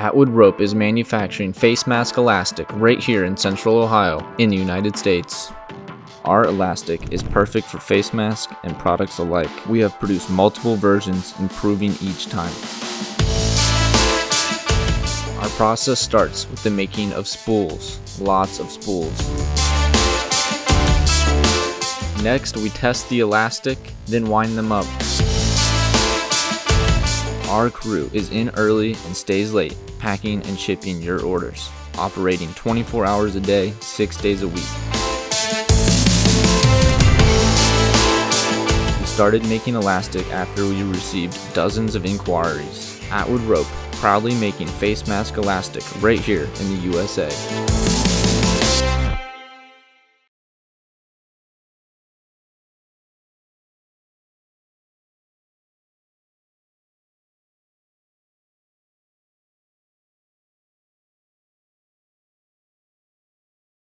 Atwood Rope is manufacturing face mask elastic right here in Central Ohio in the United States. Our elastic is perfect for face masks and products alike. We have produced multiple versions, improving each time. Our process starts with the making of spools, lots of spools. Next, we test the elastic, then wind them up. Our crew is in early and stays late, packing and shipping your orders, operating 24 hours a day, 6 days a week. We started making elastic after we received dozens of inquiries. Atwood Rope, proudly making face mask elastic right here in the USA.